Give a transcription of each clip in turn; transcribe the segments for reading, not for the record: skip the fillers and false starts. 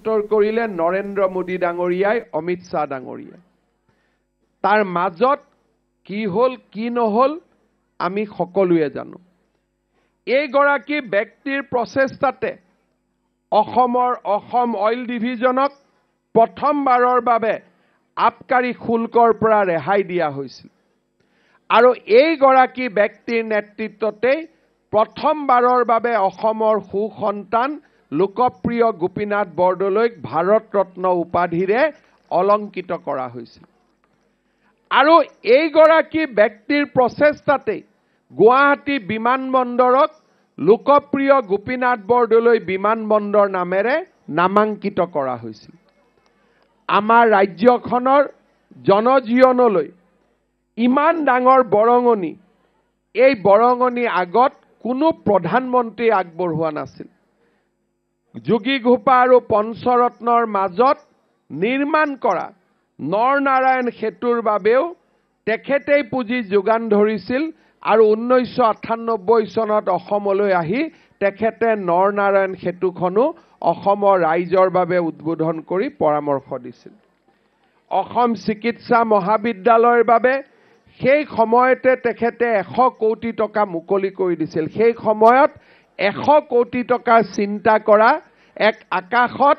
উত্তৰ কৰিলে নৰেন্দ্ৰ মোদী ডাঙৰীয়াই, অমিত শ্বাহ ডাঙৰীয়াই। তাৰ মাজত কি হল কি নহল আমি সকলোৱে জানো। এইগৰাকী ব্যক্তিৰ প্ৰচেষ্টাতে অসম অইল ডিভিজনক প্ৰথমবাৰৰ বাবে আবকাৰী শুল্কৰ পৰা ৰেহাই দিয়া হৈছিল। আৰু এইগৰাকী ব্যক্তিৰ নেতৃত্বতেই প্ৰথমবাৰৰ বাবে অসমৰ সুসন্তান লোকপ্ৰিয় গোপীনাথ বৰদলৈক ভাৰত ৰত্ন উপাধিৰে অলংকৃত কৰা হৈছিল। আৰু এইগৰাকী ব্যক্তিৰ প্ৰচেষ্টাতেই গুৱাহাটী বিমানবন্দৰক লোকপ্ৰিয় গোপীনাথ বৰদলৈ বিমানবন্দৰ নামেৰে নামাঙ্কিত কৰা হৈছিল। আমাৰ ৰাজ্যখনৰ জনজীৱনলৈ ইমান ডাঙৰ বৰঙণি, এই বৰঙণি আগত কোনো প্ৰধানমন্ত্ৰী আগবঢ়োৱা নাছিল। যোগী ঘোপা আৰু পঞ্চৰত্নৰ মাজত নিৰ্মাণ কৰা নৰনাৰায়ণ সেতুৰ বাবেও তেখেতেই পুঁজি যোগান ধৰিছিল। আৰু 1998 চনত অসমলৈ আহি তেখেতে নৰনাৰায়ণ সেতুখনো অসমৰ ৰাইজৰ বাবে উদ্বোধন কৰি পৰামৰ্শ দিছিল। অসম চিকিৎসা মহাবিদ্যালয়ৰ বাবে সেই সময়তে তেখেতে 100 কোটি টকা মুকলি কৰি দিছিল। সেই সময়ত 100 কোটি টকা চিন্তা কৰা এক আকাশত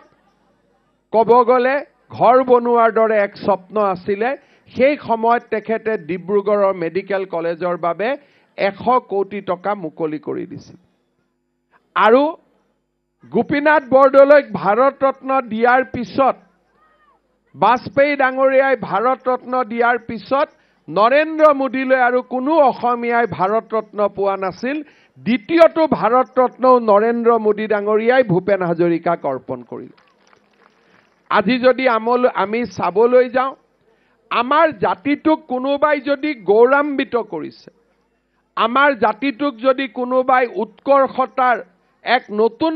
ক'ব গ'লে ঘৰ বনোৱাৰ দৰে এক স্বপ্ন আছিলে। সেই সময়ত তেখেতে ডিব্ৰুগড়ৰ মেডিকেল কলেজৰ বাবে 100 কোটি টকা মুকলি কৰি দিছিল। আৰু গোপীনাথ বৰদলৈক ভাৰত ৰত্ন দিয়াৰ পিছত, বাজপেয়ী ডাঙৰীয়াই ভাৰত ৰত্ন দিয়াৰ পিছত নৰেন্দ্ৰ মোদীলৈ আৰু কোনো অসমীয়াই ভাৰত ৰত্ন পোৱা নাছিল। দ্বিতীয়টো ভাৰত ৰত্নও নৰেন্দ্ৰ মোদী ডাঙৰীয়াই ভূপেন হাজৰিকাক অৰ্পণ কৰিল। আজি যদি আমি চাবলৈ যাওঁ, আমাৰ জাতিটোক কোনোবাই যদি গৌৰৱান্বিত কৰিছে, আমাৰ জাতিটোক যদি কোনোবাই উৎকৰ্ষতাৰ এক নতুন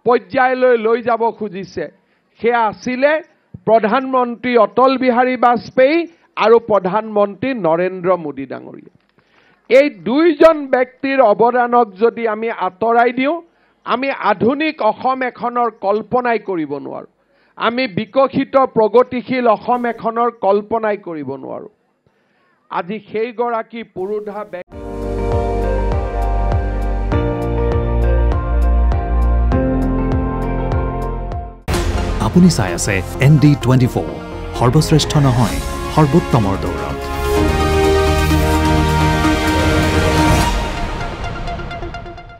পৰ্যায়লৈ লৈ যাব খুজিছে, সেয়া আছিলে প্ৰধানমন্ত্ৰী অটল বিহাৰী বাজপেয়ী আৰু প্ৰধানমন্ত্ৰী নৰেন্দ্ৰ মোদী ডাঙৰীয়া। এই দুইজন ব্যক্তিৰ অৱদানক যদি আমি আঁতৰাই দিওঁ, আমি আধুনিক অসম এখনৰ কল্পনাই কৰিব নোৱাৰোঁ। আমি বিকশিত প্ৰগতিশীল অসম এখনৰ কল্পনাই কৰিব নোৱাৰোঁ। আজি সেইগৰাকী পুৰোধা ব্যক্তি আপুনি চাই আছে ND24, সৰ্বশ্ৰেষ্ঠ নহয় সৰ্বোত্তমৰ দৌৰ।